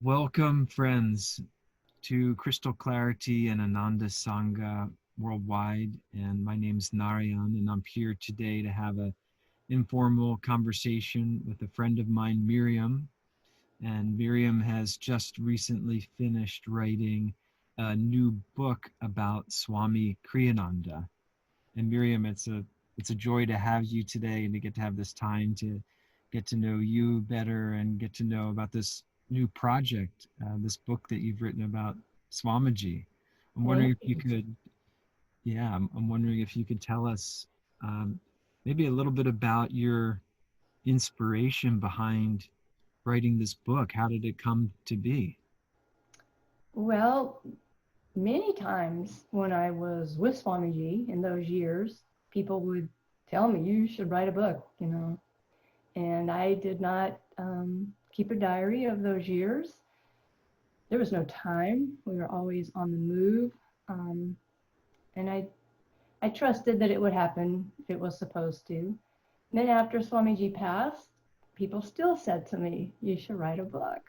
Welcome, friends, to Crystal Clarity and Ananda Sangha Worldwide. And my name's Narayan, and I'm here today to have an informal conversation with a friend of mine, Miriam. And Miriam has just recently finished writing a new book about Swami Kriyananda. And Miriam, it's a joy to have you today and to get to have this time to get to know you better and get to know about this new project, this book that you've written about Swamiji. I'm wondering Thank if you you. could, yeah, I'm wondering if you could tell us um, maybe a little bit about your inspiration behind writing this book. How did it come to be? Well, many times when I was with Swamiji in those years, people would tell me, you should write a book. And I did not keep a diary of those years. There was no time. We were always on the move. Um, and I trusted that it would happen if it was supposed to. And then after Swamiji passed, people still said to me, you should write a book.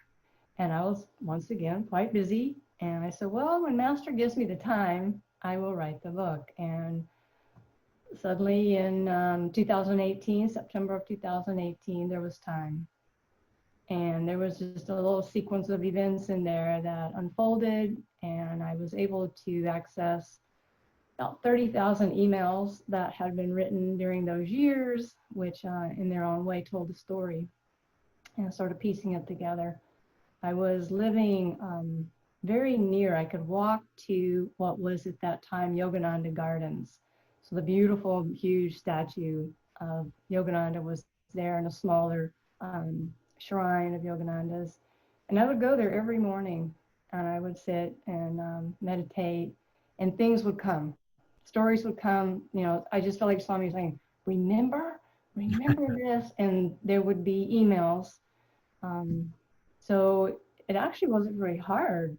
And I was once again quite busy. And I said, well, when Master gives me the time, I will write the book. And suddenly in 2018, September of 2018, there was time. And there was just a little sequence of events in there that unfolded. And I was able to access about 30,000 emails that had been written during those years, which in their own way told the story and sort of piecing it together. I was living very near. I could walk to what was at that time Yogananda Gardens. So the beautiful, huge statue of Yogananda was there in a smaller shrine of Yogananda's. And I would go there every morning and I would sit and meditate, and things would come. Stories would come. I just felt like Swami was saying, remember this. And there would be emails. Um, so it actually wasn't very hard.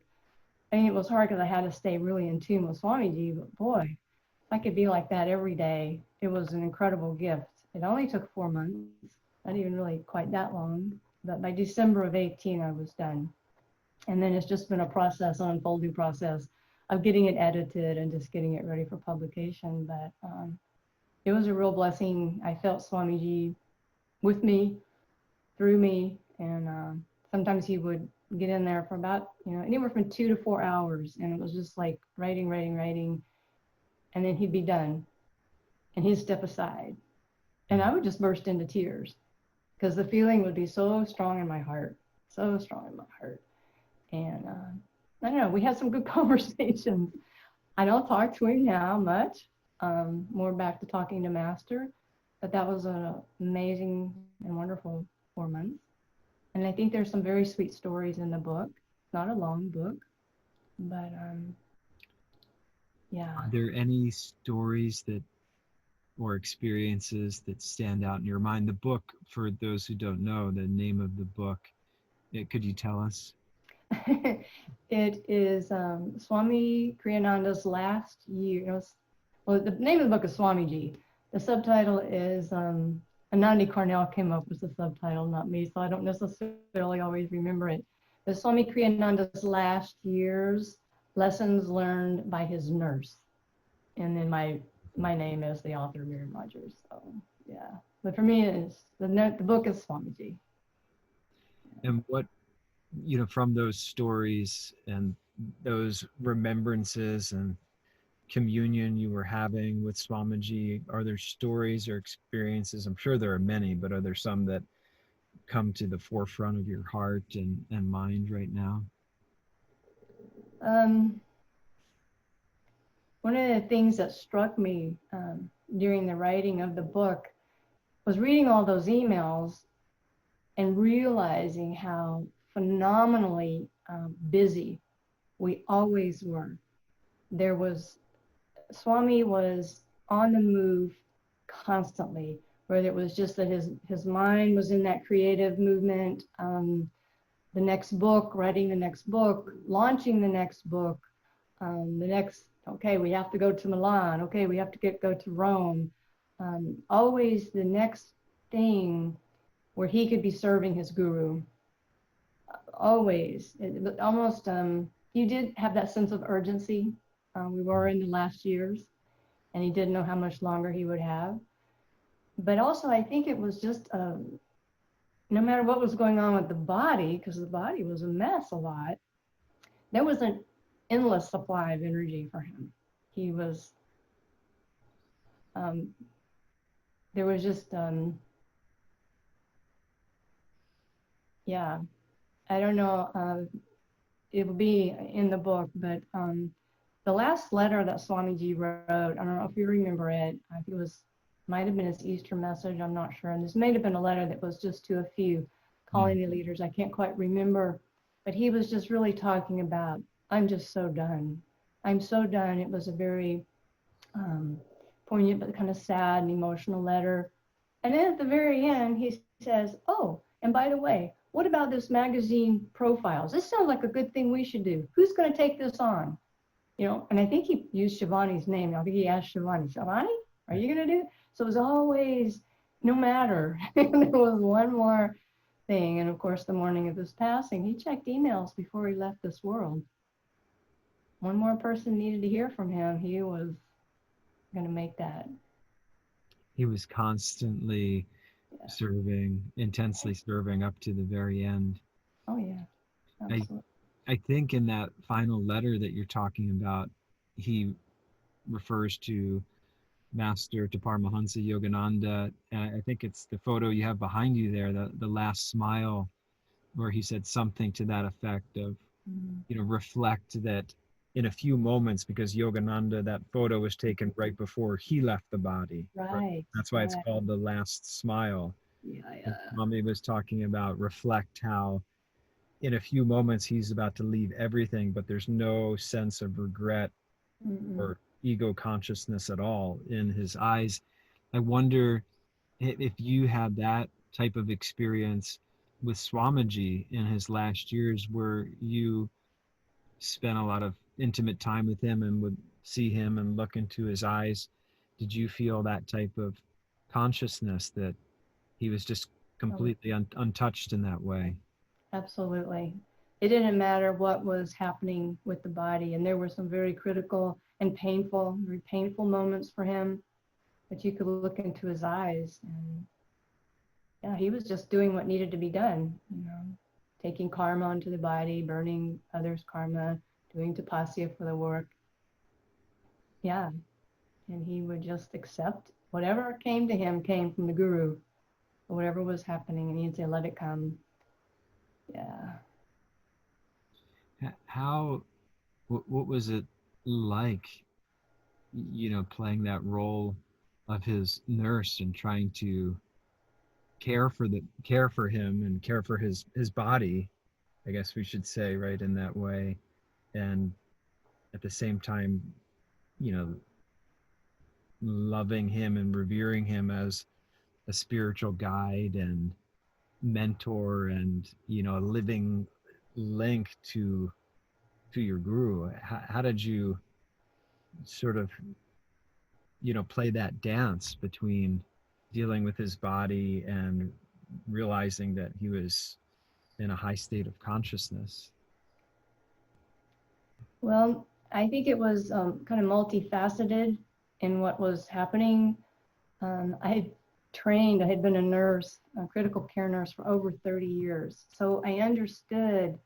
I mean, it was hard because I had to stay really in tune with Swamiji, but boy, if I could be like that every day, it was an incredible gift. It only took 4 months, not even really quite that long, but by December of 18, I was done. And then it's just been a process, an unfolding process of getting it edited and just getting it ready for publication. But it was a real blessing. I felt Swamiji with me, through me, and sometimes he would get in there for about anywhere from 2 to 4 hours, and it was just like writing, writing, writing, and then he'd be done, and he'd step aside, and I would just burst into tears because the feeling would be so strong in my heart, so strong in my heart, and I don't know. We had some good conversations. I don't talk to him now much. More back to talking to Master, but that was an amazing and wonderful 4 months. And I think there's some very sweet stories in the book. It's not a long book, but yeah. Are there any stories that or experiences that stand out in your mind? The book, for those who don't know, the name of the book, could you tell us? It is Swami Kriyananda's last year. Well, the name of the book is Swamiji. The subtitle is Anandi Cornell came up with the subtitle, not me, so I don't necessarily always remember it. But Swami Kriyananda's last year's lessons learned by his nurse, and then my name is the author, Miriam Rodgers. So yeah, but for me, it's the book is Swamiji. And what, from those stories and those remembrances and communion you were having with Swamiji, are there stories or experiences? I'm sure there are many, but are there some that come to the forefront of your heart and mind right now? Um, One of the things that struck me during the writing of the book was reading all those emails and realizing how phenomenally busy we always were. There was Swami was on the move constantly, whether it was just that his mind was in that creative movement, the next book, writing the next book, launching the next book, the next, okay, we have to go to Milan. Okay, we have to go to Rome. Always the next thing where he could be serving his guru. always. It was almost, he did have that sense of urgency. We were in the last years, and he didn't know how much longer he would have. But also, I think it was just, no matter what was going on with the body, because the body was a mess a lot, there was an endless supply of energy for him. He was, um, there was just, yeah, I don't know, it will be in the book, but the last letter that Swamiji wrote, I don't know if you remember it, I think it was, might have been his Easter message, I'm not sure. And this may have been a letter that was just to a few colony leaders, I can't quite remember. But he was just really talking about, I'm just so done. I'm so done. It was a very poignant, but kind of sad and emotional letter. And then at the very end, he says, oh, and by the way, what about this magazine profiles? This sounds like a good thing we should do. Who's going to take this on? You know, and I think he used Shivani's name. I think he asked Shivani, Shivani, are you going to do it? So it was always, no matter. There was one more thing. And of course, the morning of his passing, he checked emails before he left this world. One more person needed to hear from him. He was going to make that. He was constantly serving, intensely serving up to the very end. Oh, yeah, I, absolutely. I think in that final letter that you're talking about, he refers to Paramhansa Yogananda. And I think it's the photo you have behind you there, the last smile, where he said something to that effect of, reflect that in a few moments, because Yogananda, that photo was taken right before he left the body. Right, That's why it's right. called the last smile. Yeah, And yeah. Swami was talking about reflect how in a few moments he's about to leave everything, but there's no sense of regret Mm-mm. or ego consciousness at all in his eyes. I wonder if you had that type of experience with Swamiji in his last years, where you spent a lot of intimate time with him and would see him and look into his eyes. Did you feel that type of consciousness that he was just Oh, completely untouched in that way? absolutely. It didn't matter what was happening with the body. And there were some very critical and painful, very painful moments for him. But you could look into his eyes, and yeah, he was just doing what needed to be done, taking karma onto the body, burning others' karma, doing tapasya for the work. Yeah, and he would just accept whatever came to him came from the guru, or whatever was happening, and he'd say, let it come. Yeah. How, what was it like, playing that role of his nurse and trying to care for him and care for his body, I guess we should say, right, in that way, and at the same time, you know, loving him and revering him as a spiritual guide and mentor, and a living link to your guru. How did you sort of play that dance between dealing with his body and realizing that he was in a high state of consciousness? Well, I think it was kind of multifaceted in what was happening. I had been a nurse, a critical care nurse for over 30 years. So I understood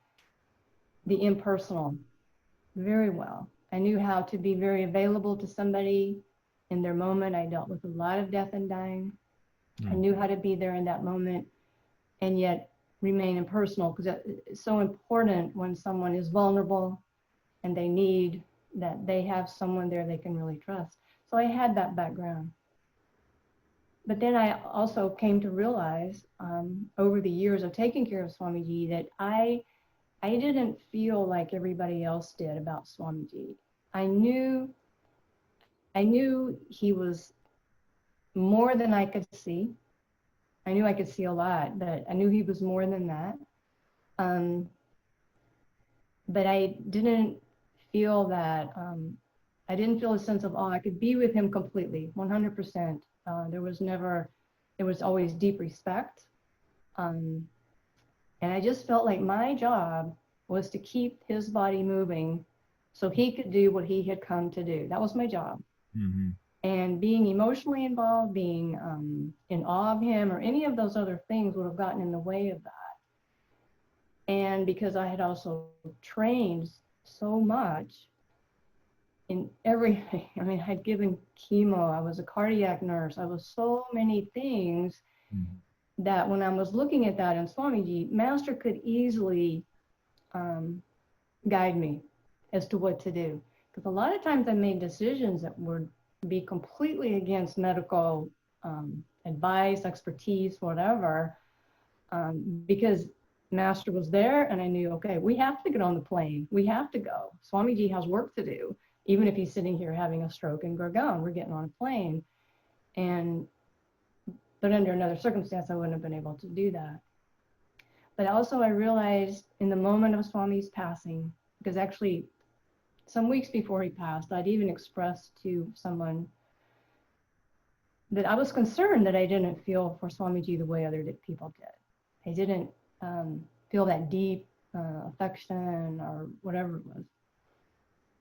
the impersonal very well. I knew how to be very available to somebody in their moment. I dealt with a lot of death and dying. I knew how to be there in that moment and yet remain impersonal, because it's so important when someone is vulnerable and they need that they have someone there they can really trust. So I had that background. But then I also came to realize over the years of taking care of Swamiji that I didn't feel like everybody else did about Swamiji. I knew he was more than I could see. I knew I could see a lot, but I knew he was more than that. Um, but I didn't feel that, I didn't feel a sense of, oh, I could be with him completely, 100%. There was always deep respect. Um, And I just felt like my job was to keep his body moving so he could do what he had come to do. That was my job. Mm-hmm. And being emotionally involved, being in awe of him, or any of those other things would have gotten in the way of that. And because I had also trained so much in everything, I mean, I'd given chemo, I was a cardiac nurse, I was so many things that when I was looking at that in Swamiji, Master could easily guide me as to what to do. Because a lot of times I made decisions that would be completely against medical advice, expertise, whatever, because Master was there and I knew, okay, we have to get on the plane. We have to go. Swamiji has work to do. Even if he's sitting here having a stroke in Gurgaon, we're getting on a plane. But under another circumstance, I wouldn't have been able to do that. But also I realized in the moment of Swami's passing, because actually some weeks before he passed, I'd even expressed to someone that I was concerned that I didn't feel for Swamiji the way other people did. I didn't feel that deep affection or whatever it was.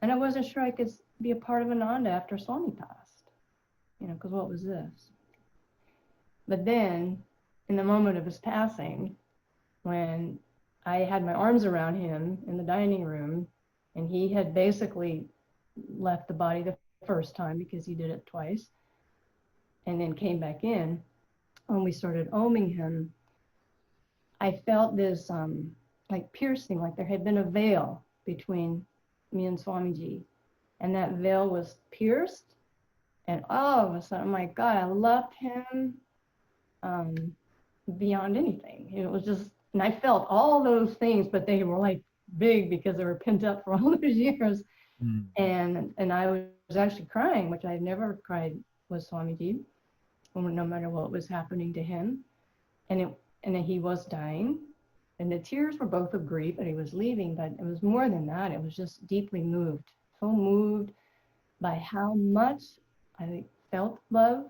And I wasn't sure I could be a part of Ananda after Swami passed, because what was this? But then, in the moment of his passing, when I had my arms around him in the dining room, and he had basically left the body the first time because he did it twice, and then came back in, when we started oming him, I felt this like piercing, like there had been a veil between me and Swamiji, and that veil was pierced, and all of a sudden, oh my God, I loved him beyond anything. It was just, and I felt all those things, but they were like big because they were pent up for all those years. Mm. And I was actually crying, which I had never cried with Swamiji, no matter what was happening to him. And he was dying, and the tears were both of grief that he was leaving, but it was more than that. It was just deeply moved, so moved by how much I felt love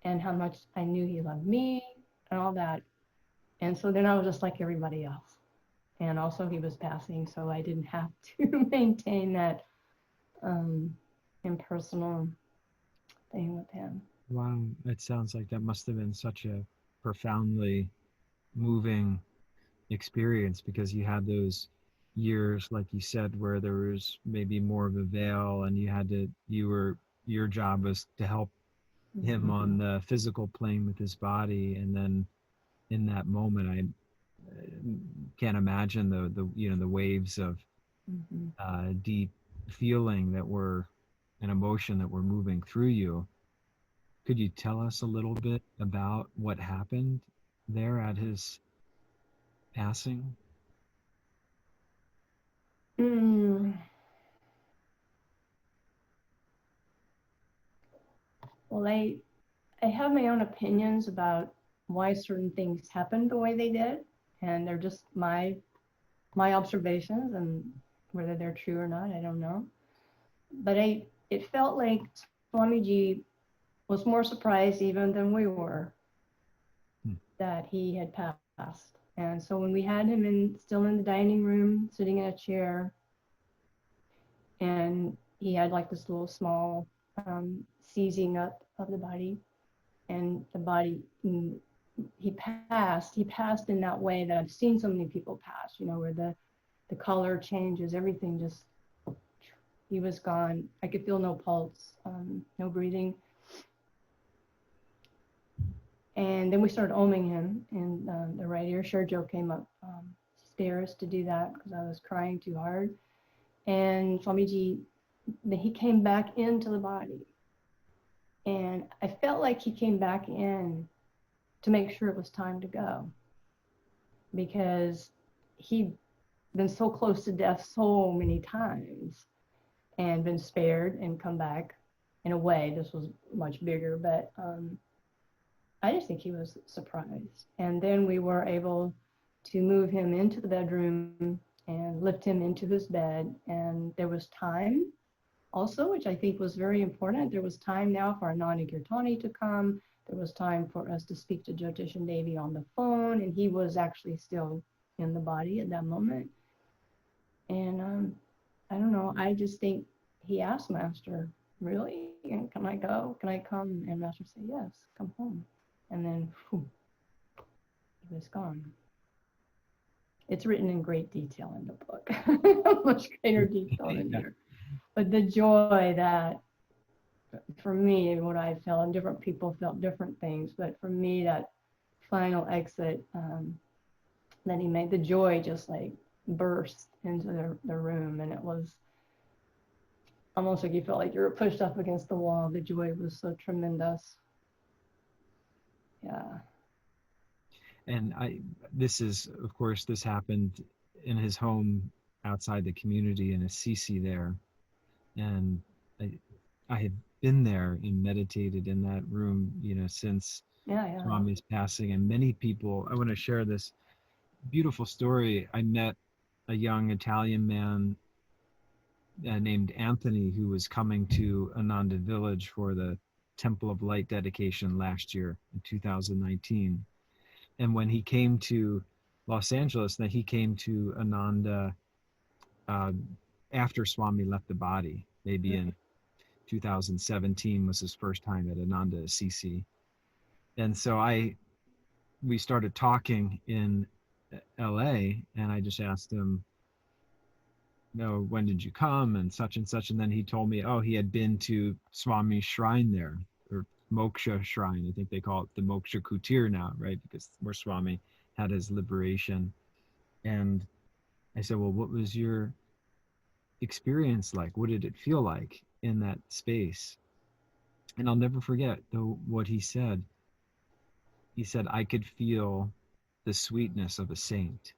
and how much I knew he loved me and all that. And so then I was just like everybody else. And also he was passing, so I didn't have to maintain that impersonal thing with him. Wow, it sounds like that must have been such a profoundly moving experience, because you had those years, like you said, where there was maybe more of a veil, and your job was to help him on the physical plane with his body, and then in that moment, I can't imagine the waves of deep feeling that were an emotion that were moving through you. Could you tell us a little bit about what happened there at his passing? Well, I have my own opinions about why certain things happened the way they did, and they're just my observations, and whether they're true or not, I don't know. But it felt like Swamiji was more surprised even than we were that he had passed. And so when we had him still in the dining room, sitting in a chair, and he had like this little small seizing up of the body, and the body, he passed in that way that I've seen so many people pass, where the color changes, everything just, he was gone. I could feel no pulse, no breathing. And then we started oming him in the right ear. Sherjo came up stairs to do that because I was crying too hard. And Swamiji, he came back into the body. And I felt like he came back in to make sure it was time to go, because he'd been so close to death so many times and been spared and come back. In a way, this was much bigger, but I just think he was surprised. And then we were able to move him into the bedroom and lift him into his bed. And there was time also, which I think was very important. There was time now for Ananda Kirtani to come. There was time for us to speak to Jyotish and Devi on the phone, and he was actually still in the body at that moment. And I don't know, I just think he asked Master, really? And can I go? Can I come? And Master said, yes, come home. And then whew, he was gone. It's written in great detail in the book, much greater detail in Yeah. here. But the joy that, for me, what I felt, and different people felt different things, but for me, that final exit that he made, the joy just like burst into the room, and it was almost like you felt like you were pushed up against the wall. The joy was so tremendous. Yeah. And this is, of course, this happened in his home outside the community in Assisi there. And I, I had been there and meditated in that room, since Yeah. Swami's passing. And many people, I want to share this beautiful story. I met a young Italian man named Anthony who was coming to Ananda Village for the Temple of Light dedication last year in 2019. And when he came to Los Angeles, then he came to Ananda uh, after Swami left the body, maybe in 2017 was his first time at Ananda Assisi. And so we started talking in LA, and I just asked him, when did you come and such and such? And then he told me, he had been to Swami's shrine there, or Moksha shrine. I think they call it the Moksha Kutir now, right? Because where Swami had his liberation. And I said, well, what was your experience like? What did it feel like in that space? And I'll never forget though what he said. He said, I could feel the sweetness of a saint.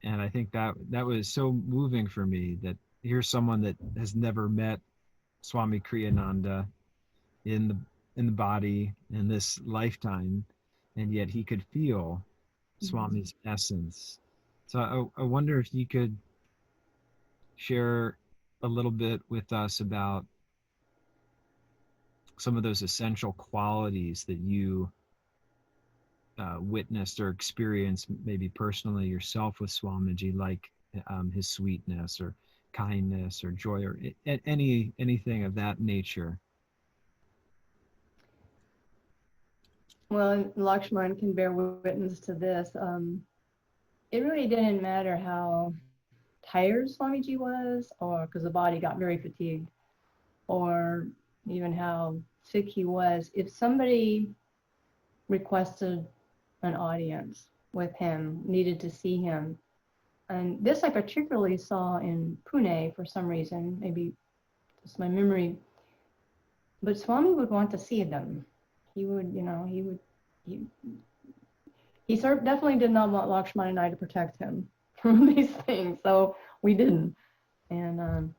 And I think that was so moving for me, that here's someone that has never met Swami Kriyananda in the body in this lifetime, and yet he could feel Swami's essence. So I wonder if you could share a little bit with us about some of those essential qualities that you witnessed or experienced, maybe personally yourself with Swamiji, like his sweetness or kindness or joy or anything of that nature. Well, Lakshman can bear witness to this. It really didn't matter how tired Swamiji was, or because the body got very fatigued, or even how sick he was. If somebody requested an audience with him, needed to see him, and this I particularly saw in Pune for some reason, maybe it's my memory, but Swami would want to see them. He would, he definitely did not want Lakshman and I to protect him from these things, so we didn't. And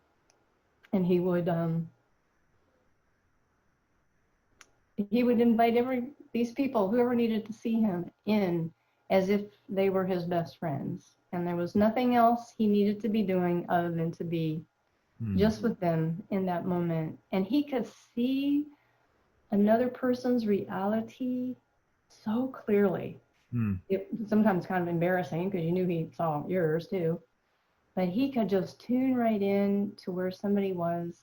he would invite these people, whoever needed to see him, in as if they were his best friends, and there was nothing else he needed to be doing other than to be just with them in that moment. And he could see another person's reality so clearly. It sometimes kind of embarrassing because you knew he saw yours too, but he could just tune right in to where somebody was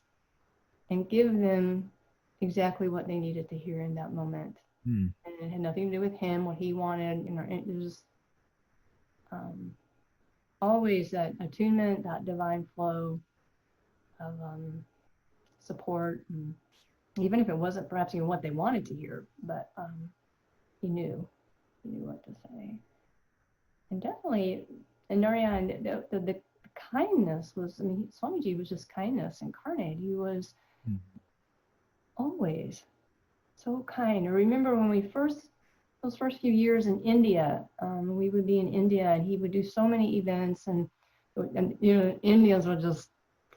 and give them exactly what they needed to hear in that moment. And it had nothing to do with him, what he wanted. It was always that attunement, that divine flow of support, and even if it wasn't perhaps even what they wanted to hear, but he knew what to say. And definitely, and Narayan, the kindness was, Swamiji was just kindness incarnate. He was always so kind. I remember when those first few years in India, we would be in India and he would do so many events, and Indians would just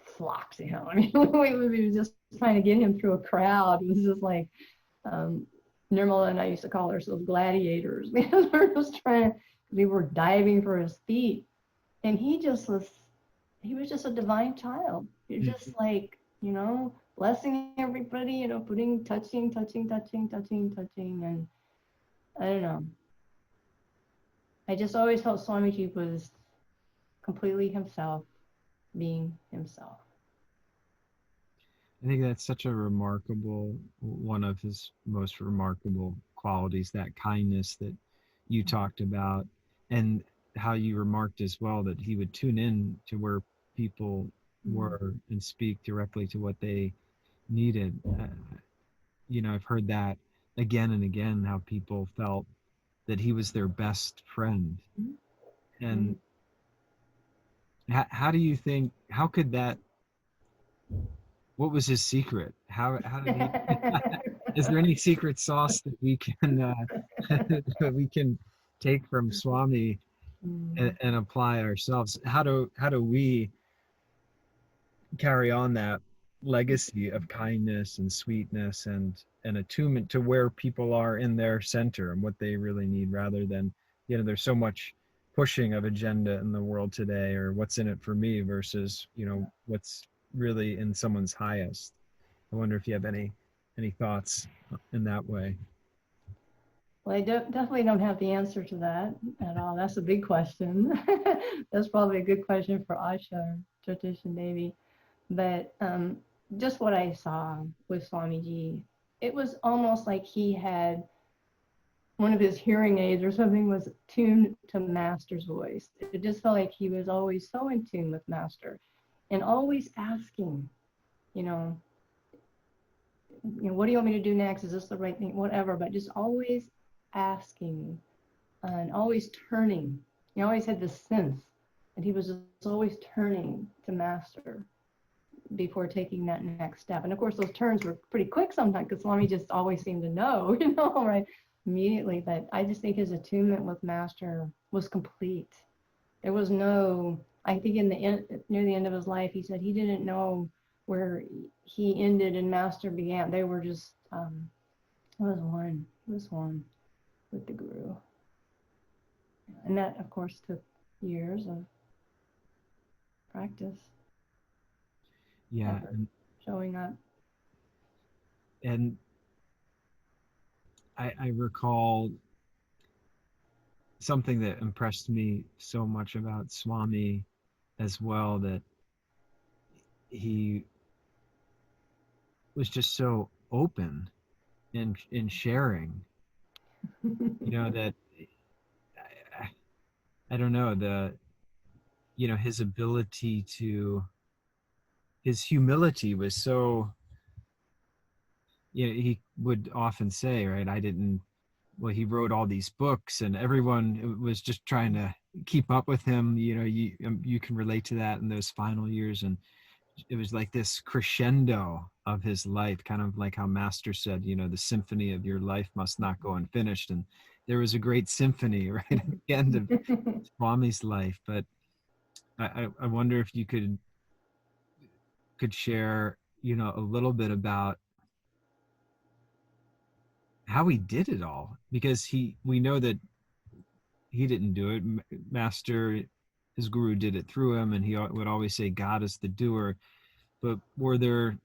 flock to him. We would be just trying to get him through a crowd. It was just like, Nirmala and I used to call ourselves gladiators because we were diving for his feet. And he was just a divine child. You're just like, blessing everybody, touching. And I don't know. I just always felt Swamiji was completely himself, being himself. I think that's such a remarkable, one of his most remarkable qualities, that kindness that you talked about, and how you remarked as well that he would tune in to where people Mm. were and speak directly to what they needed. I've heard that again and again, how people felt that he was their best friend. And Mm. how do you think, how could that, what was his secret? How did he, is there any secret sauce that we can that we can take from Swami Mm. and apply ourselves? How do we carry on that legacy of kindness and sweetness and attunement to where people are in their center and what they really need, rather than, there's so much pushing of agenda in the world today, or what's in it for me versus, what's really in someone's highest. I wonder if you have any thoughts in that way. Well, I definitely don't have the answer to that at all. That's a big question. That's probably a good question for Asha, Jyotish, and Devi. But just what I saw with Swamiji, it was almost like he had one of his hearing aids or something was tuned to Master's voice. It just felt like he was always so in tune with Master and always asking, you know, what do you want me to do next? Is this the right thing? Whatever, but just always asking and always turning. He always had this sense that he was just always turning to Master before taking that next step. And of course, those turns were pretty quick sometimes because Swami just always seemed to know, right, immediately. But I just think his attunement with Master was complete. There was no, I think in the end, near the end of his life, he said he didn't know where he ended and Master began. They were just, it was one with the Guru. And that, of course, took years of practice, Yeah, effort, showing up. and I recall something that impressed me so much about Swami as well, that he was just so open in sharing. That I, I don't know, the his ability to, his humility was so, he would often say, right, I didn't, well, he wrote all these books and everyone was just trying to keep up with him. You can relate to that in those final years. And it was like this crescendo of his life, kind of like how Master said, the symphony of your life must not go unfinished. And there was a great symphony right at the end of Swami's life. But I wonder if you could share, a little bit about how he did it all, because we know that he didn't do it. Master, his guru, did it through him, and he would always say, God is the doer. But were there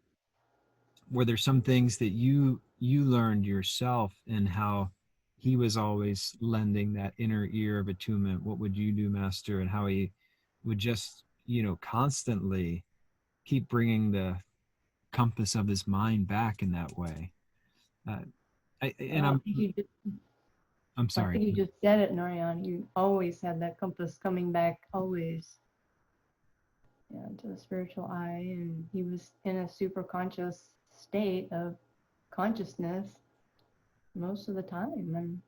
some things that you learned yourself, and how he was always lending that inner ear of attunement? What would you do, Master? And how he would just, constantly keep bringing the compass of his mind back in that way. Uh, and Well, I'm I sorry. think you just said it, Narayan. You always had that compass coming back, always, to the spiritual eye, and he was in a super conscious state of consciousness most of the time. And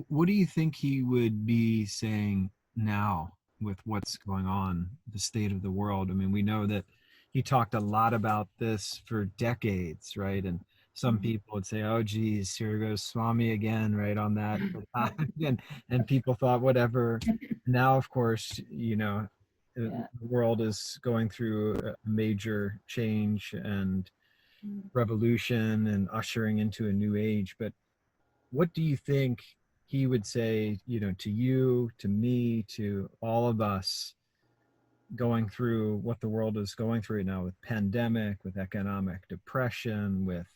What do you think he would be saying now with what's going on, the state of the world? I mean, we know that he talked a lot about this for decades, right? And some people would say, "Oh, geez, here goes Swami again," right on that. And people thought whatever. Now, of course, yeah. the world is going through a major change and revolution and ushering into a new age. But what do you think he would say, to you, to me, to all of us, going through what the world is going through right now, with pandemic, with economic depression, with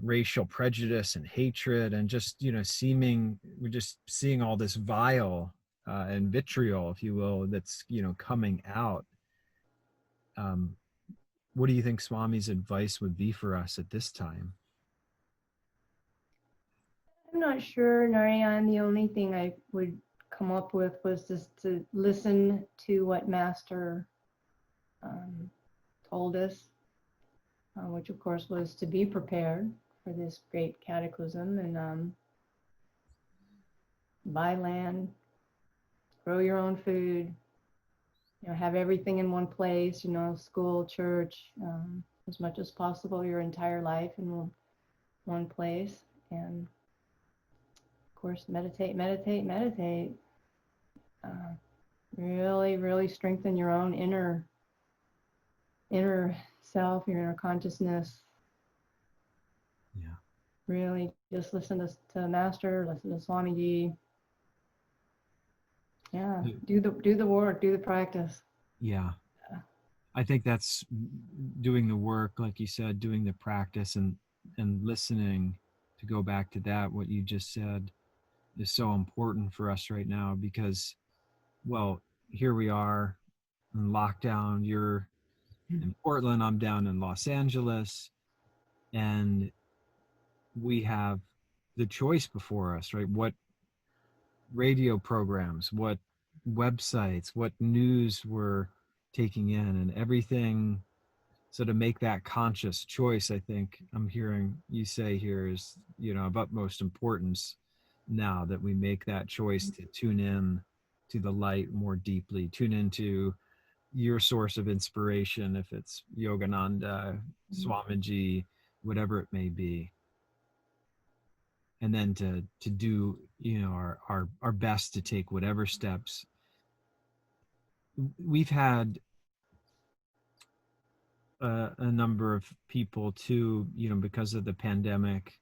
racial prejudice and hatred, and just, we're just seeing all this vile and vitriol, if you will, that's, coming out. Um, what do you think Swami's advice would be for us at this time? I'm not sure, Narayan. The only thing I would come up with was just to listen to what Master um, told us, which of course was to be prepared for this great cataclysm and buy land, grow your own food, have everything in one place, school, church, as much as possible, your entire life in one place. And of course, meditate, meditate, meditate. Uh, really, really strengthen your own inner self, your inner consciousness. Yeah. Really just listen to Master, listen to Swamiji. Yeah, do the work, do the practice. Yeah. I think that's doing the work, like you said, doing the practice, and listening. To go back to that, what you just said is so important for us right now, because, well, here we are in lockdown. You're in Portland, I'm down in Los Angeles, and we have the choice before us, right? What radio programs, what websites, what news we're taking in, and everything. So to make that conscious choice, I think I'm hearing you say here, is, of utmost importance now, that we make that choice to tune in to the light more deeply, tune into your source of inspiration, if it's Yogananda, Swamiji, whatever it may be, and then to do, our best to take whatever steps. We've had a number of people too, because of the pandemic,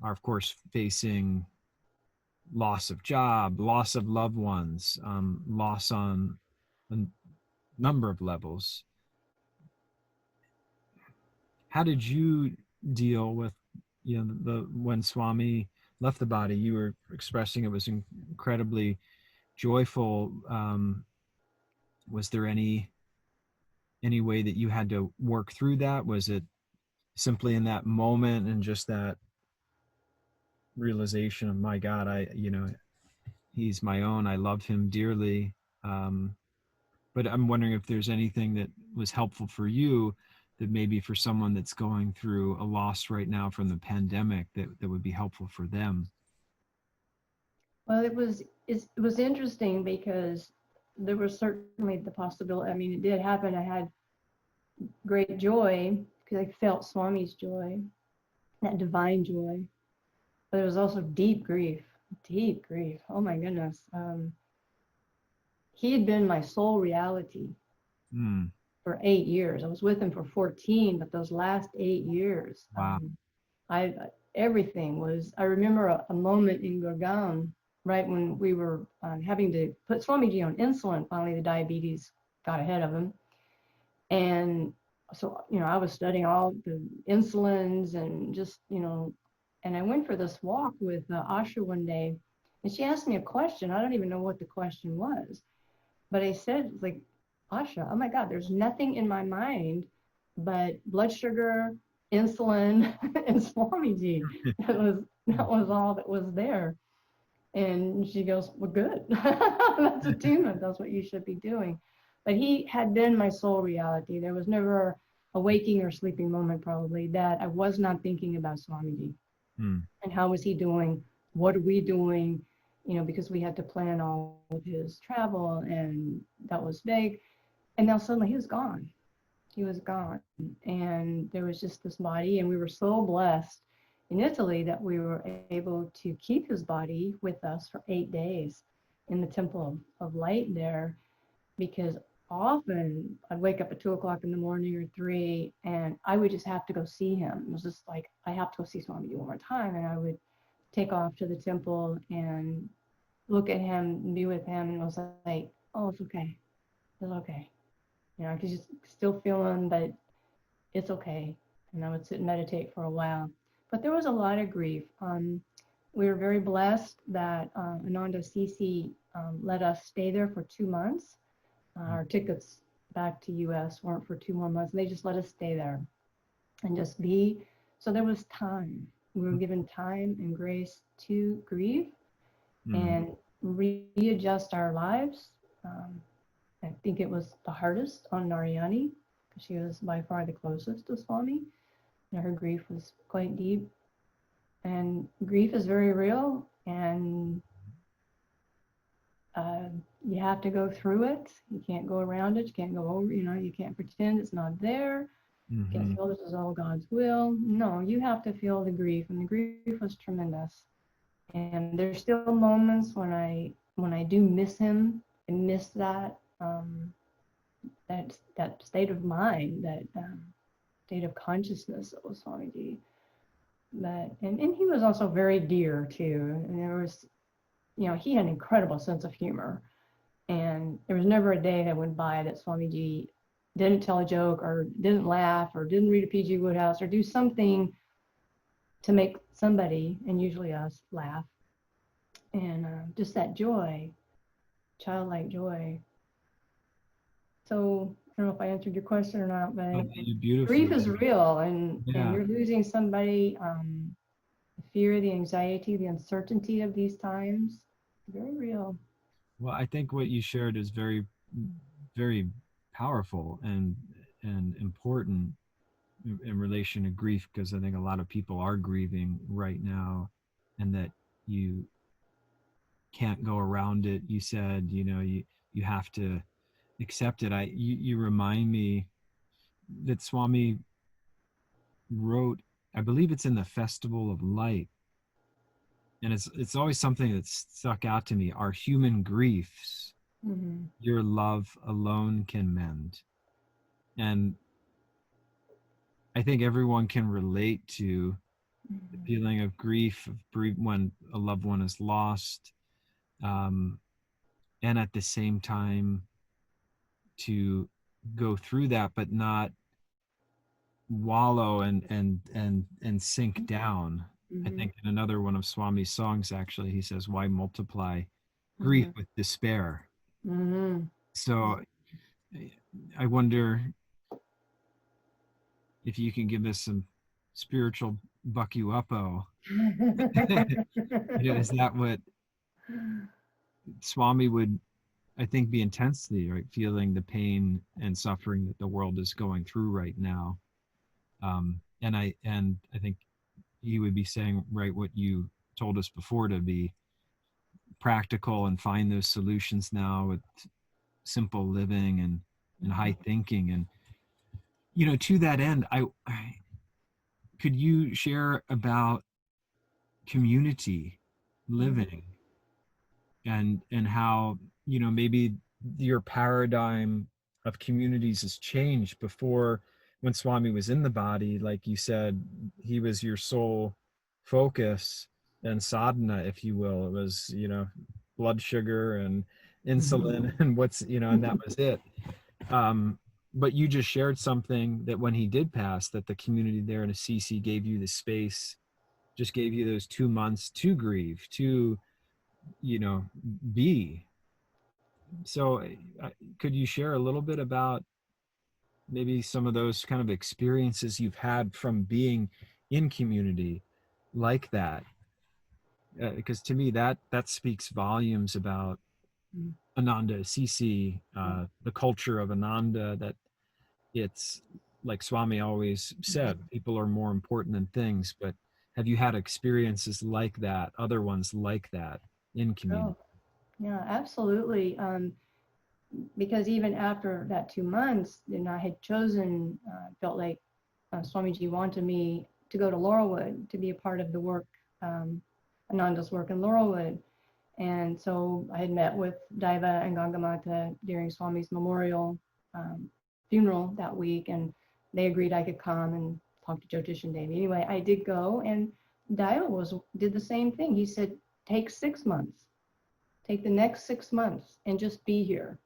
are of course facing loss of job, loss of loved ones, loss on a number of levels. How did you deal with, the when Swami left the body? You were expressing it was incredibly joyful. Was there any way that you had to work through that? Was it simply in that moment and just that realization of, my God, he's my own, I love him dearly? Um, but I'm wondering if there's anything that was helpful for you, that maybe for someone that's going through a loss right now from the pandemic, that would be helpful for them. Well, it was interesting because there was certainly the possibility. I mean, it did happen. I had great joy because I felt Swami's joy, that divine joy. But there was also deep grief, deep grief. Oh my goodness. He had been my sole reality Mm, for 8 years. I was with him for 14, but those last 8 years, wow. I everything was. I remember a moment in Gurgaon, right when we were having to put Swamiji on insulin. Finally, the diabetes got ahead of him, and so I was studying all the insulins and just and I went for this walk with Asha one day, and she asked me a question. I don't even know what the question was, but I said, like, Asha, oh my God, there's nothing in my mind but blood sugar, insulin, and Swamiji. That was all that was there. And she goes, well, good. That's attunement. That's what you should be doing. But he had been my sole reality. There was never a waking or sleeping moment, probably, that I was not thinking about Swamiji. Mm, And how was he doing? What are we doing? Because we had to plan all of his travel, and that was big. And now suddenly he was gone. He was gone. And there was just this body, and we were so blessed in Italy that we were able to keep his body with us for 8 days in the Temple of Light there, because often I'd wake up at 2 o'clock in the morning or 3, and I would just have to go see him. It was just like, I have to go see Swamiji one more time. And I would take off to the temple and look at him and be with him. And it was like, oh, it's okay. It's okay. I could just still feel him, but it's okay. and I would sit and meditate for a while. But there was a lot of grief. We were very blessed that Ananda Assisi let us stay there for 2 months. Our tickets back to US weren't for 2 more months. They just let us stay there and just be. So there was time. We were given time and grace to grieve and readjust our lives. I think it was the hardest on Narayani because she was by far the closest to Swami, and her grief was quite deep. And grief is very real, and you have to go through it. You can't go around it. You can't go over. You can't pretend it's not there. You can't feel this is all God's will. No, you have to feel the grief, and the grief was tremendous. And there's still moments when I do miss him and miss that state of mind, that state of consciousness that was Swamiji. And he was also very dear too. And there was, he had an incredible sense of humor. And there was never a day that went by that Swamiji didn't tell a joke or didn't laugh or didn't read a P.G. Wodehouse or do something to make somebody, and usually us, laugh. And just that joy, childlike joy. So I don't know if I answered your question or not, but grief is real, and you're losing somebody. The fear, the anxiety, the uncertainty of these times, very real. Well, I think what you shared is very, very powerful and important in relation to grief, because I think a lot of people are grieving right now, and that you can't go around it. You said, you have to accept it. You remind me that Swami wrote, I believe it's in the Festival of Light, and it's always something that's stuck out to me. Our human griefs, your love alone can mend. And I think everyone can relate to the feeling of grief when a loved one is lost, and at the same time to go through that, but not wallow and sink down. I think in another one of Swami's songs, actually, he says, "Why multiply grief with despair?" So I wonder if you can give us some spiritual buck you up-o. Is that what Swami would, I think, be intensely, right, feeling the pain and suffering that the world is going through right now? And I think he would be saying, right, what you told us before, to be practical and find those solutions now with simple living and high thinking. And to that end, I could you share about community living and how maybe your paradigm of communities has changed? Before, when Swami was in the body, like you said, he was your sole focus and sadhana, if you will. It was blood sugar and insulin and and that was it. But you just shared something, that when he did pass, that the community there in Assisi gave you the space, just gave you those 2 months to grieve, to be. So could you share a little bit about maybe some of those kind of experiences you've had from being in community like that? Because to me, that speaks volumes about Ananda Assisi, the culture of Ananda, that it's like Swami always said, people are more important than things. But have you had experiences like that, other ones like that in community? Oh, yeah, absolutely. Because even after that 2 months, I had chosen, felt like Swamiji wanted me to go to Laurelwood to be a part of the work, Ananda's work in Laurelwood. And so I had met with Daiva and Gangamata during Swami's memorial funeral that week, and they agreed I could come and talk to Jyotish and Devi. Anyway, I did go, and Daiva did the same thing. He said, take 6 months, take the next 6 months and just be here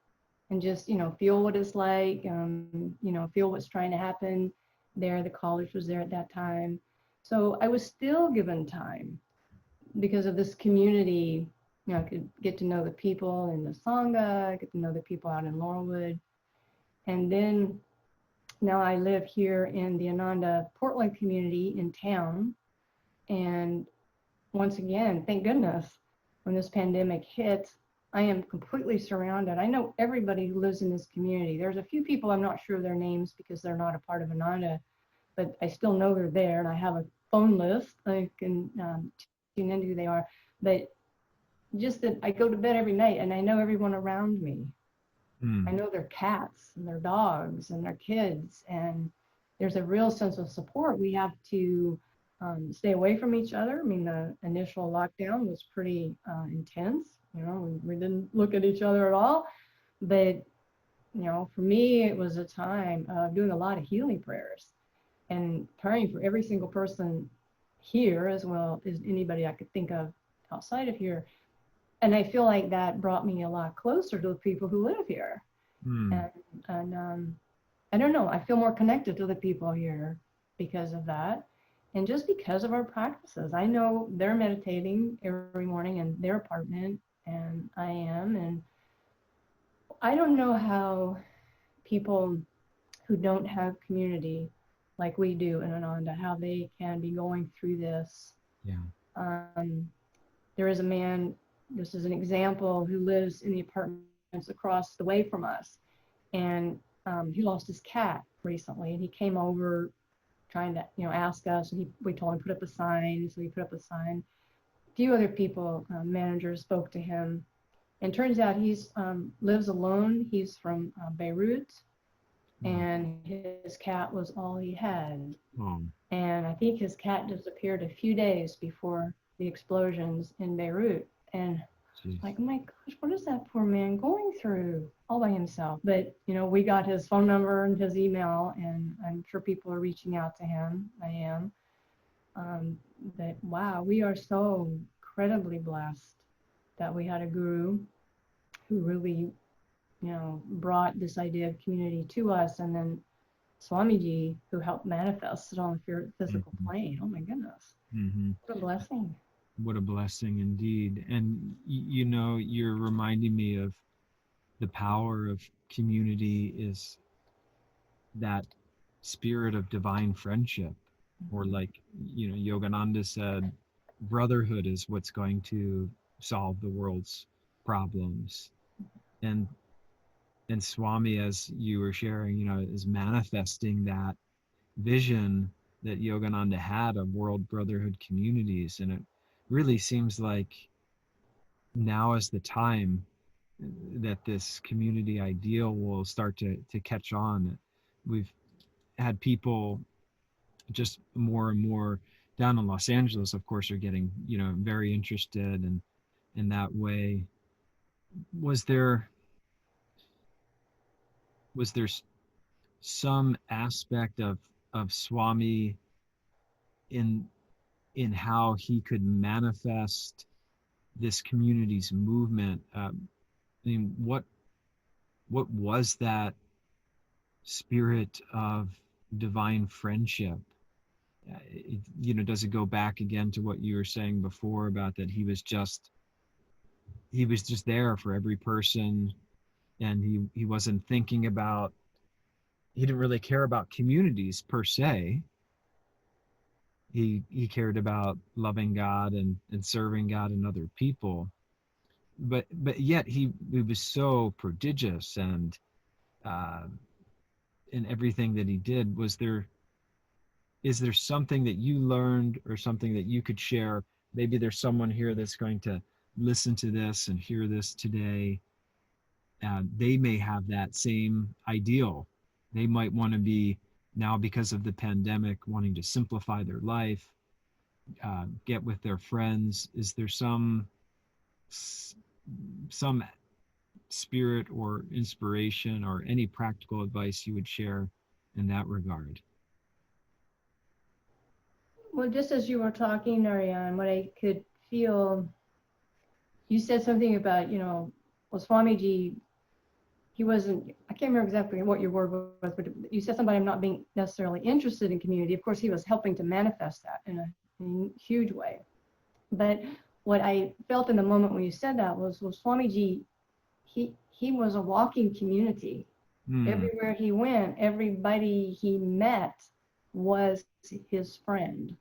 and just, feel what it's like, feel what's trying to happen, there. The college was there at that time. So I was still given time because of this community. I could get to know the people in the Sangha, get to know the people out in Laurelwood. And then now I live here in the Ananda Portland community in town. And once again, thank goodness, when this pandemic hit, I am completely surrounded. I know everybody who lives in this community. There's a few people I'm not sure of their names because they're not a part of Ananda, but I still know they're there, and I have a phone list. I can tune into who they are. But just that I go to bed every night and I know everyone around me. I know their cats and their dogs and their kids, and there's a real sense of support. We have to stay away from each other. I mean, the initial lockdown was pretty intense. We didn't look at each other at all. But, for me, it was a time of doing a lot of healing prayers and praying for every single person here as well as anybody I could think of outside of here. And I feel like that brought me a lot closer to the people who live here. And I don't know, I feel more connected to the people here because of that. And just because of our practices. I know they're meditating every morning in their apartment, and I am. And I don't know how people who don't have community like we do in Ananda, how they can be going through this. Yeah. There is a man, this is an example, who lives in the apartments across the way from us. And he lost his cat recently, and he came over trying to, ask us, and we told him put up a sign, so he put up a sign. A few other people, managers, spoke to him, and turns out he's lives alone. He's from Beirut, and his cat was all he had. And I think his cat disappeared a few days before the explosions in Beirut. And like, oh my gosh, what is that poor man going through all by himself? But, we got his phone number and his email, and I'm sure people are reaching out to him. I am. But wow, we are so incredibly blessed that we had a guru who really, brought this idea of community to us. And then Swamiji, who helped manifest it on the physical plane. Oh my goodness. What a blessing. What a blessing indeed. And you're reminding me of the power of community is that spirit of divine friendship, or like, Yogananda said, brotherhood is what's going to solve the world's problems. And Swami, as you were sharing, is manifesting that vision that Yogananda had of world brotherhood communities. And it really seems like now is the time that this community ideal will start to catch on. We've had people just more and more down in Los Angeles, of course, are getting, very interested in that way. Was there some aspect of Swami in how he could manifest this community's movement? I mean, what was that spirit of divine friendship? Does it go back again to what you were saying before about that he was just there for every person, and he wasn't thinking about, he didn't really care about communities per se. He cared about loving God and serving God and other people. But yet he was so prodigious and in everything that he did. Is there something that you learned or something that you could share? Maybe there's someone here that's going to listen to this and hear this today. They may have that same ideal. They might want to be, now because of the pandemic, wanting to simplify their life, get with their friends. Is there some spirit or inspiration or any practical advice you would share in that regard? Well, just as you were talking, Narayan, what I could feel, you said something about, well, Swamiji, he wasn't, I can't remember exactly what your word was, but you said somebody not being necessarily interested in community. Of course, he was helping to manifest that in a huge way. But what I felt in the moment when you said that was, well, Swamiji, he was a walking community. Mm. Everywhere he went, everybody he met was his friend.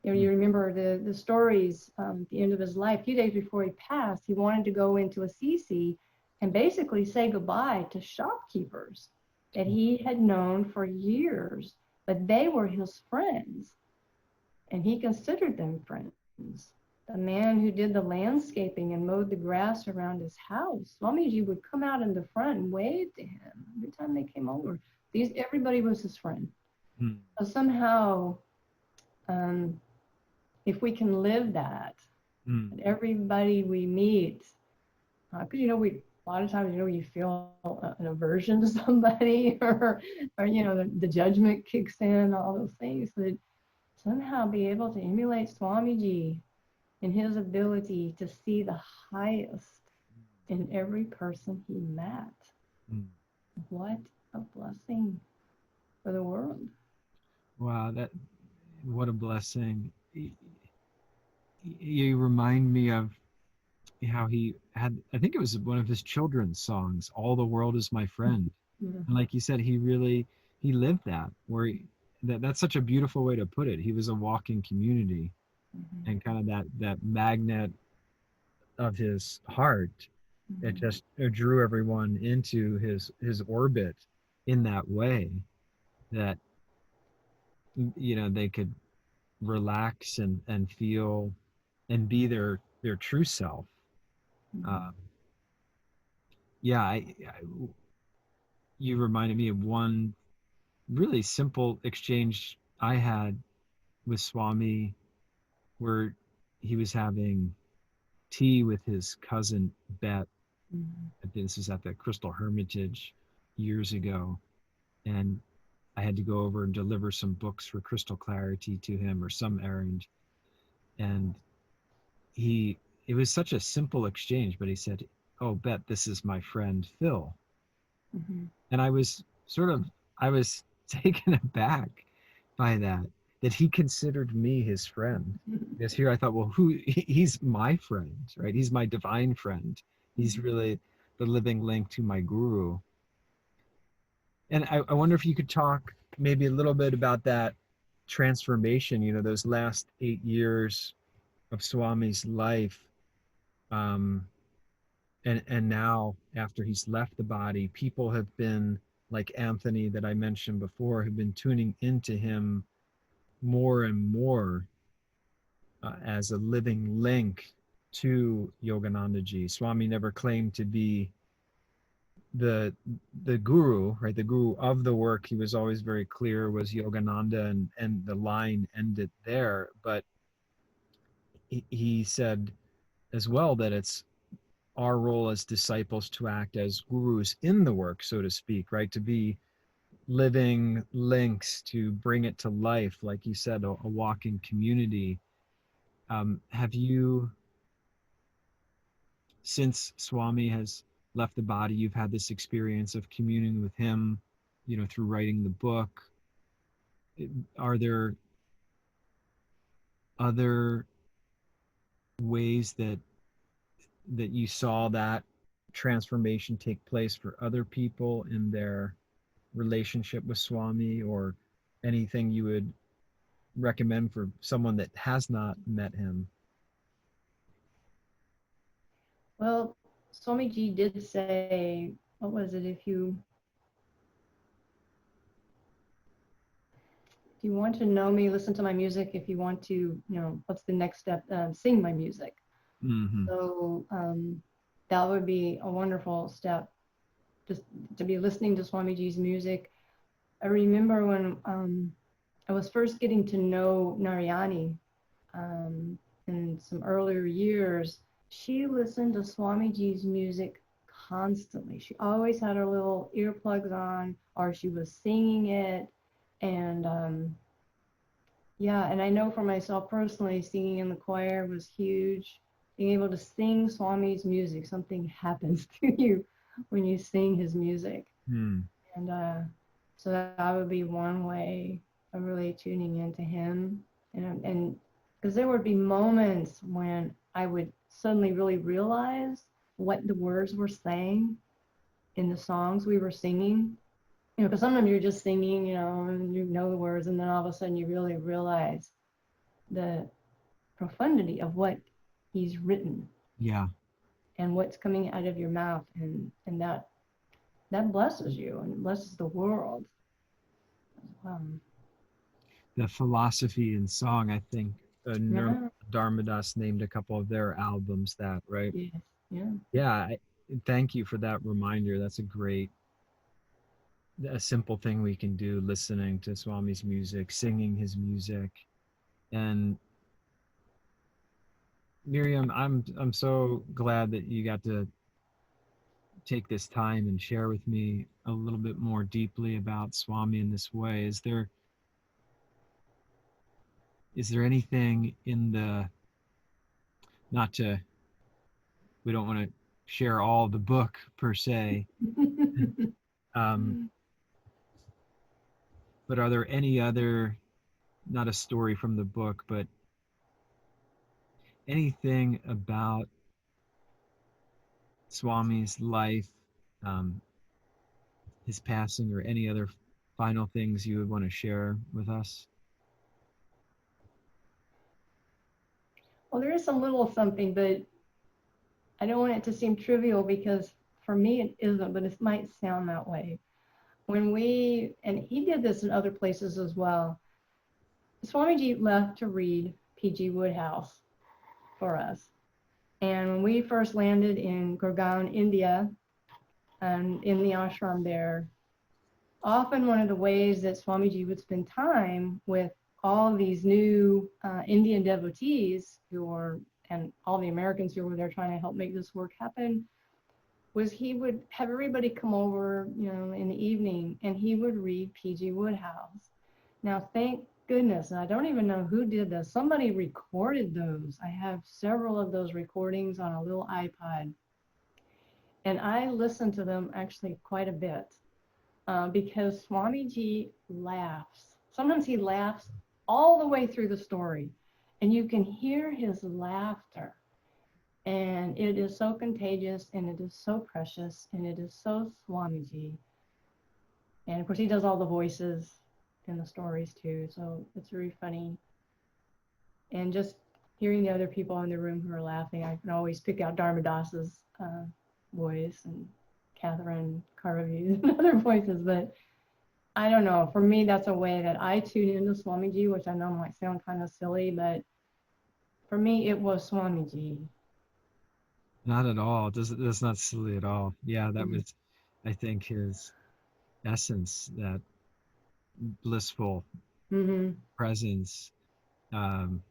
You know, Mm. you remember the stories at the end of his life, a few days before he passed, he wanted to go into Assisi and basically say goodbye to shopkeepers that he had known for years, but they were his friends, and he considered them friends. The man who did the landscaping and mowed the grass around his house, Swamiji would come out in the front and wave to him every time they came over. Everybody was his friend. Mm. So somehow, um, if we can live that, Mm. and everybody we meet, because a lot of times you feel an aversion to somebody, or the judgment kicks in, all those things. That somehow be able to emulate Swamiji in his ability to see the highest in every person he met. Mm. What a blessing for the world. Wow, what a blessing. You remind me of how he had, I think it was one of his children's songs, All the World is My Friend. And like you said, he lived that, where that's such a beautiful way to put it. He was a walking community, Mm-hmm. and kind of that magnet of his heart that Mm-hmm. just drew everyone into his orbit in that way, that they could relax and feel and be their true self. Mm-hmm. Um, yeah, you reminded me of one really simple exchange I had with Swami, where he was having tea with his cousin Bet. Mm-hmm. This is at the Crystal Hermitage years ago, and I had to go over and deliver some books for Crystal Clarity to him, or some errand. And he it was such a simple exchange, but he said, "Oh, Bet, this is my friend Phil." Mm-hmm. And I was taken aback by that he considered me his friend. Because here I thought, well, he's my friend, right? He's my divine friend. He's really the living link to my guru. And I wonder if you could talk maybe a little bit about that transformation, those last 8 years of Swami's life. Um, and now, after he's left the body, people have been, like Anthony that I mentioned before, have been tuning into him more and more, as a living link to Yoganandaji. Swami never claimed to be the the guru, right? The guru of the work. He was always very clear was Yogananda, and the line ended there. But he said as well that it's our role as disciples to act as gurus in the work, so to speak, right? To be living links, to bring it to life, like you said, a walking community. Have you, since Swami has left the body, you've had this experience of communing with him, through writing the book? Are there other ways that you saw that transformation take place for other people in their relationship with Swami, or anything you would recommend for someone that has not met him? Well, Swamiji did say, what was it? If you want to know me, listen to my music. If you want to, what's the next step? Sing my music. Mm-hmm. So that would be a wonderful step, just to be listening to Swamiji's music. I remember when I was first getting to know Narayani in some earlier years, she listened to Swamiji's music constantly. She always had her little earplugs on, or she was singing it. And yeah, and I know for myself personally, singing in the choir was huge. Being able to sing Swami's music, something happens to you. when you sing his music. Hmm. And so that would be one way of really tuning into him. And because there would be moments when I would suddenly really realize what the words were saying in the songs we were singing. Because sometimes you're just singing, and you know the words, and then all of a sudden you really realize the profundity of what he's written Yeah. and what's coming out of your mouth, and that blesses you and blesses the world. Um, The philosophy in song, I think Nirmal yeah, Dharmadas named a couple of their albums that, right? yes, yeah. Yeah. Thank you for that reminder. That's a simple thing we can do, listening to Swami's music, singing his music. And Miriam, I'm so glad that you got to take this time and share with me a little bit more deeply about Swami in this way. Is there anything in the, not to, we don't want to share all the book per se, um, but are there any other, not a story from the book, but anything about Swami's life, um, his passing, or any other final things you would want to share with us? Well, there is a little something, but I don't want it to seem trivial because for me it isn't, but it might sound that way. And he did this in other places as well. Swamiji left to read P.G. Wodehouse for us. And when we first landed in Gurgaon, India, and in the ashram there, often one of the ways that Swamiji would spend time with all of these new Indian devotees and all the Americans who were there trying to help make this work happen, was he would have everybody come over, in the evening, and he would read P.G. Wodehouse. Now, thank goodness, and I don't even know who did this. Somebody recorded those. I have several of those recordings on a little iPod, and I listened to them actually quite a bit because Swamiji laughs. Sometimes he laughs all the way through the story, and you can hear his laughter. And it is so contagious, and it is so precious, and it is so Swamiji. And of course, he does all the voices in the stories too, so it's very funny. And just hearing the other people in the room who are laughing, I can always pick out Dharmadas's voice and Catherine Caravi's and other voices. But I don't know. For me, that's a way that I tune into Swamiji, which I know might sound kind of silly, but for me, it was Swamiji. Not at all. That's not silly at all. Yeah, that Mm-hmm. was, I think, his essence, that blissful Mm-hmm. presence. Um,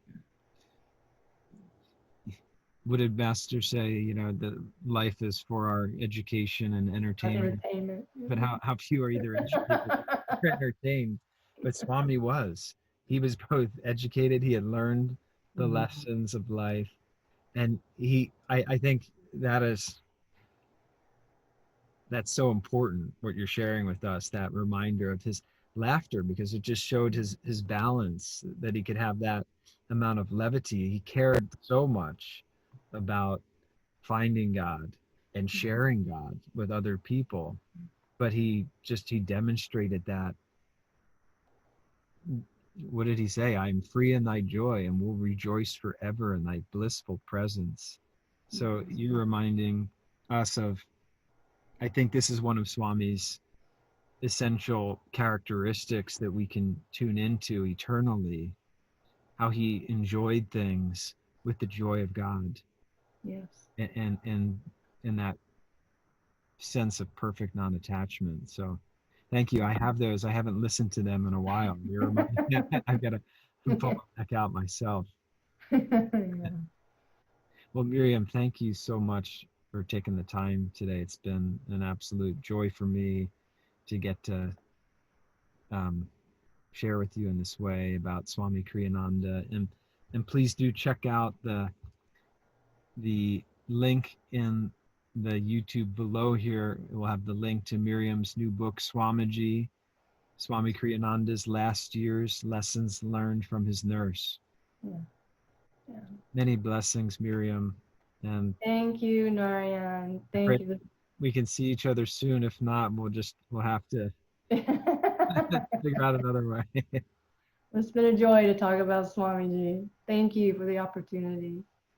what did Master say? The life is for our education and entertainment. Entertainment. But how few are either educated or entertained? But Swami was. He was both educated. He had learned the Mm-hmm. lessons of life, and I think that's so important, what you're sharing with us, that reminder of his laughter, because it just showed his balance, that he could have that amount of levity. He cared so much about finding God and sharing God with other people, but he demonstrated that. What did he say? I am free in thy joy and will rejoice forever in thy blissful presence. So Yes. you're reminding us of, I think this is one of Swami's essential characteristics that we can tune into eternally, how he enjoyed things with the joy of God, Yes. and that sense of perfect non-attachment. So thank you. I have those. I haven't listened to them in a while. You're reminding me. I've got to pull them back out myself. Yeah. Well, Miriam, thank you so much for taking the time today. It's been an absolute joy for me to get to um, share with you in this way about Swami Kriyananda. And please do check out the link in the YouTube below here will have the link to Miriam's new book, Swamiji, Swami Kriyananda's last year's lessons learned from his nurse. Yeah. Yeah. Many blessings, Miriam, and Thank you, Narayan. I Thank pray you. we can see each other soon. If not, we'll have to figure out another way. It's been a joy to talk about Swamiji. Thank you for the opportunity.